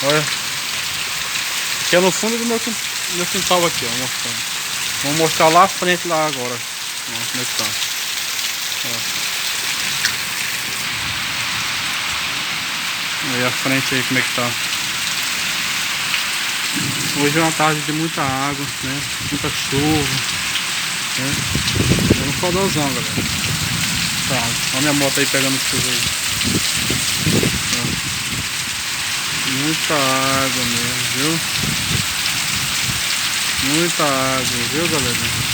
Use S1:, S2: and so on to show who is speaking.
S1: Olha. Aqui é no fundo do meu quintal aqui, ó, mostrando. Vou mostrar lá à frente lá agora. Ó, como é que tá. Ó. Aí à frente aí como é que tá. Hoje é uma tarde de muita água, né? Muita chuva, né? É um fodozão, galera. Tá, olha minha moto aí pegando chuva aí. Ó. Muita água mesmo, viu? Muita água, viu, galera?